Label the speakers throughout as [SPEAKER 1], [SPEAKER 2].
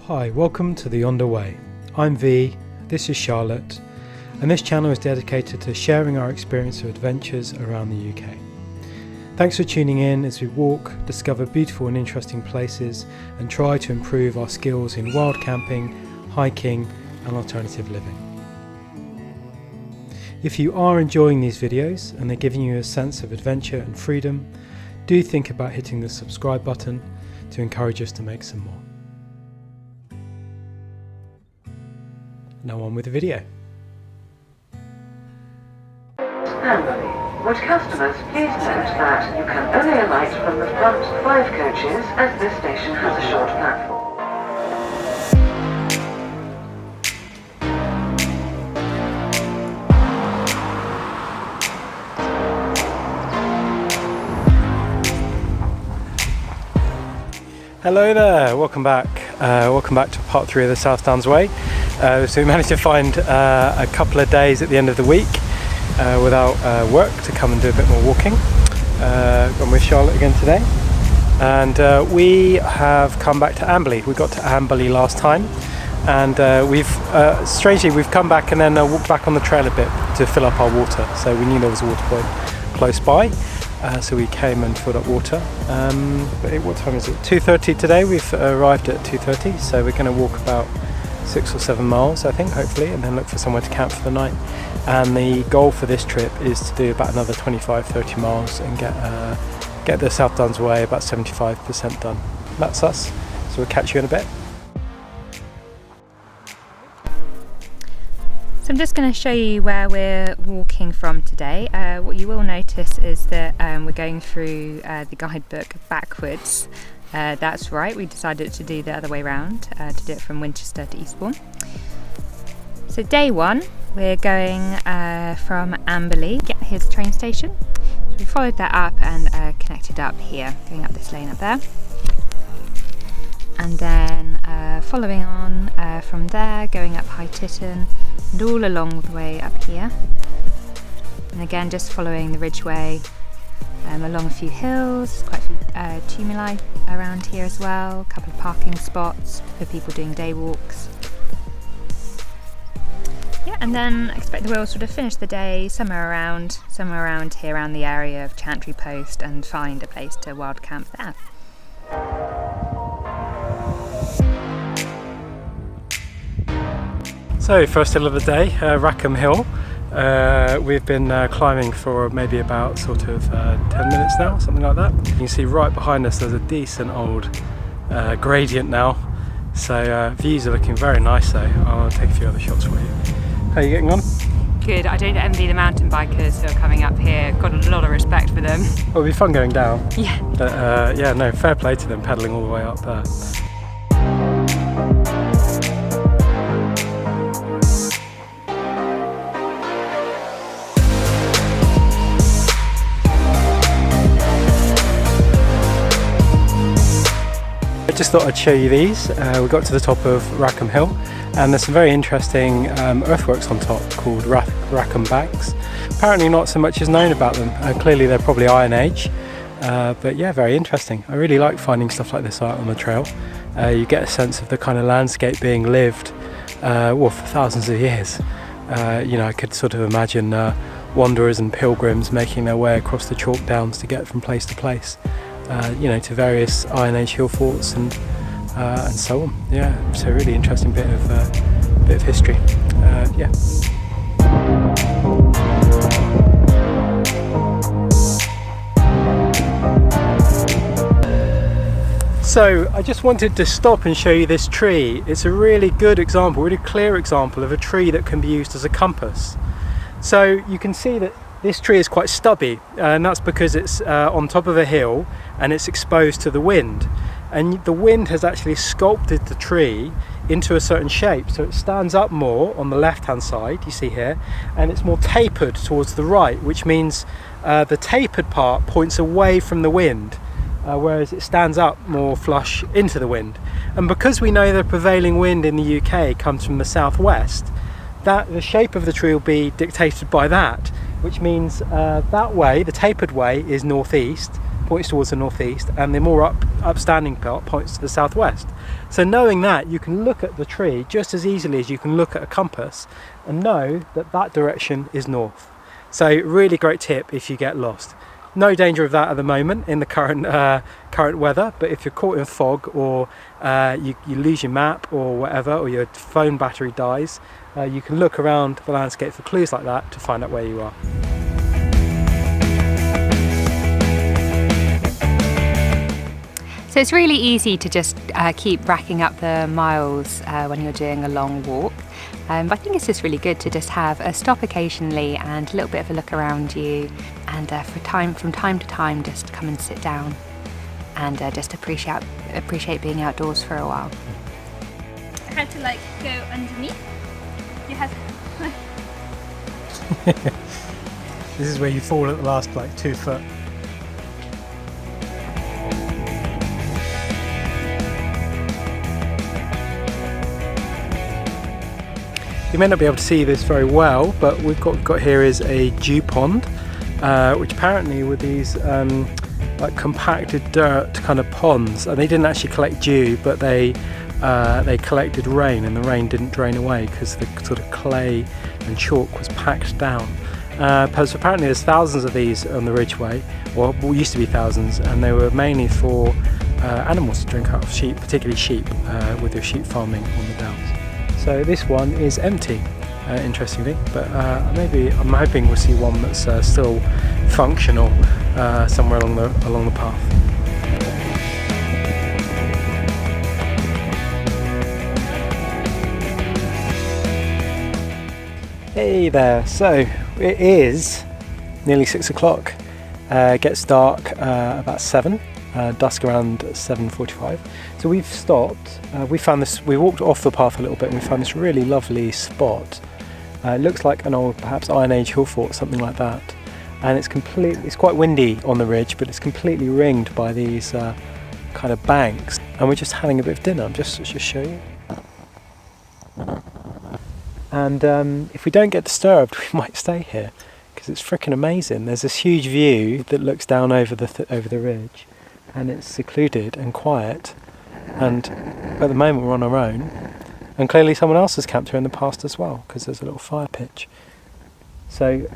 [SPEAKER 1] Hi, welcome to The Underway. I'm V, this is Charlotte, and this channel is dedicated to sharing our experience of adventures around the UK. Thanks for tuning in as we walk, discover beautiful and interesting places, and try to improve our skills in wild camping, hiking, and alternative living. If you are enjoying these videos and they're giving you a sense of adventure and freedom, do think about hitting the subscribe button to encourage us to make some more. Now on with the video.
[SPEAKER 2] Amberley. Would customers please note that you can only alight from the front 5 coaches as this station has a short platform.
[SPEAKER 1] Hello there, welcome back. Welcome back to part 3 of the South Downs Way. So we managed to find a couple of days at the end of the week without work to come and do a bit more walking. I'm with Charlotte again today, and we have come back to Amberley. We got to Amberley last time, and strangely we've come back and then walked back on the trail a bit to fill up our water. So we knew there was a water point close by. So we came and filled up water. But what time is it? 2:30 today. We've arrived at 2:30, so we're going to walk about 6 or 7 miles, I think, hopefully, and then look for somewhere to camp for the night. And the goal for this trip is to do about another 25-30 miles and get the South Downs Way about 75% done. That's us. So we'll catch you in a bit.
[SPEAKER 3] So I'm just going to show you where we're walking from today. What you will notice is that we're going through the guidebook backwards. That's right, we decided to do the other way around, to do it from Winchester to Eastbourne. So day 1, we're going from Amberley. Here's the train station. So we followed that up and connected up here, going up this lane up there. And then following on from there, going up High Titton, and all along the way up here. And again, just following the ridgeway along a few hills, quite a few tumuli around here as well, a couple of parking spots for people doing day walks. Yeah, and then I expect that we'll sort of finish the day somewhere around here, around the area of Chantrey Post, and find a place to wild camp there.
[SPEAKER 1] So first hill of the day, Rackham Hill. We've been climbing for maybe about sort of 10 minutes now, something like that. You can see right behind us there's a decent old gradient now, so views are looking very nice though. I'll take a few other shots for you. How are you getting on?
[SPEAKER 3] Good. I don't envy the mountain bikers who are coming up here. Got a lot of respect for them.
[SPEAKER 1] Well, it'll be fun going down.
[SPEAKER 3] Yeah.
[SPEAKER 1] But yeah, no, fair play to them pedalling all the way up there. I just thought I'd show you these. We got to the top of Rackham Hill, and there's some very interesting earthworks on top called Rackham Backs. Apparently not so much is known about them. Clearly they're probably Iron Age, but yeah, very interesting. I really like finding stuff like this out on the trail. You get a sense of the kind of landscape being lived for thousands of years. You know, I could sort of imagine wanderers and pilgrims making their way across the chalk downs to get from place to place. You know, to various Iron Age hill forts and so on. Yeah, it's a really interesting bit of history. Yeah. So I just wanted to stop and show you this tree. It's a really good example, really clear example of a tree that can be used as a compass. So you can see that this tree is quite stubby, and that's because it's on top of a hill and it's exposed to the wind. And the wind has actually sculpted the tree into a certain shape, so it stands up more on the left hand side, you see here, and it's more tapered towards the right, which means the tapered part points away from the wind, whereas it stands up more flush into the wind. And because we know the prevailing wind in the UK comes from the southwest, that the shape of the tree will be dictated by that, which means that way, the tapered way, is northeast, points towards the northeast, and the more upstanding part points to the southwest. So knowing that, you can look at the tree just as easily as you can look at a compass and know that that direction is north. So really great tip if you get lost. No danger of that at the moment in the current weather, but if you're caught in fog, or you lose your map or whatever, or your phone battery dies, you can look around the landscape for clues like that to find out where you are.
[SPEAKER 3] So it's really easy to just keep racking up the miles when you're doing a long walk. But I think it's just really good to just have a stop occasionally and a little bit of a look around you, and from time to time just come and sit down and just appreciate being outdoors for a while.
[SPEAKER 4] I had to like go underneath. You had
[SPEAKER 1] This is where you fall at the last, like 2 foot. You may not be able to see this very well, but we've got here is a dew pond, which apparently were these like compacted dirt kind of ponds, and they didn't actually collect dew, but they collected rain, and the rain didn't drain away because the sort of clay and chalk was packed down. So apparently there's thousands of these on the Ridgeway, or used to be thousands, and they were mainly for animals to drink out of, sheep, particularly sheep, with their sheep farming on the downs. So this one is empty, interestingly, but I'm hoping we'll see one that's still functional somewhere along the path. Hey there, so it is nearly 6 o'clock. It gets dark about 7. Dusk around 7:45. So we've stopped. We found this. We walked off the path a little bit, and we found this really lovely spot. It looks like an old, perhaps Iron Age hill fort, something like that. And it's quite windy on the ridge, but it's completely ringed by these kind of banks. And we're just having a bit of dinner. I'm just show you. And if we don't get disturbed, we might stay here because it's freaking amazing. There's this huge view that looks down over the ridge. And it's secluded and quiet, and at the moment we're on our own, and clearly someone else has camped here in the past as well, because there's a little fire pitch. So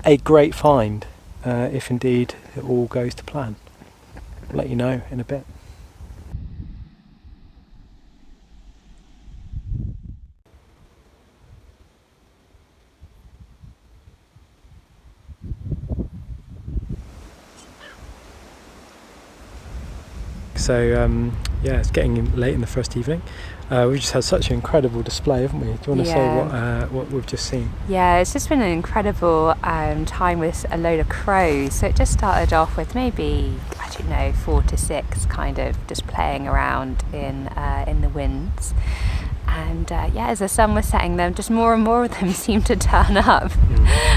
[SPEAKER 1] a great find, if indeed it all goes to plan. I'll let you know in a bit. So yeah, it's getting late in the first evening. We've just had such an incredible display, haven't we? Do you want to say what we've just seen?
[SPEAKER 3] Yeah, it's just been an incredible time with a load of crows. So it just started off with maybe, I don't know, 4 to 6 kind of just playing around in the winds. And as the sun was setting, them just more and more of them seemed to turn up.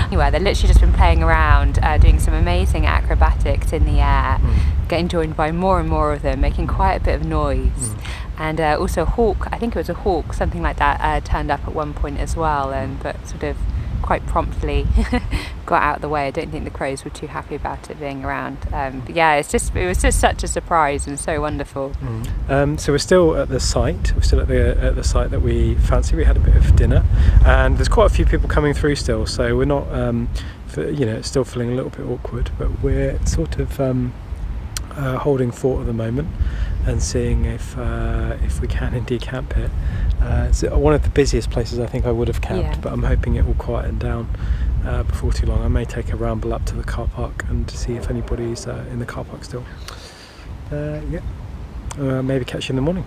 [SPEAKER 3] Anyway, they've literally just been playing around, doing some amazing acrobatics in the air, getting joined by more and more of them, making quite a bit of noise. And also a hawk, I think it was a hawk, something like that, turned up at one point as well, but sort of quite promptly got out of the way. I don't think the crows were too happy about it being around. But yeah, it was just such a surprise and so wonderful.
[SPEAKER 1] So we're still at the site. We're still at the site that we fancy. We had a bit of dinner, and there's quite a few people coming through still. So we're not, it's still feeling a little bit awkward, but we're sort of holding fort at the moment and seeing if we can indeed camp here. It's one of the busiest places I think I would have camped, but I'm hoping it will quieten down before too long. I may take a ramble up to the car park and see if anybody's in the car park still. Maybe catch you in the morning.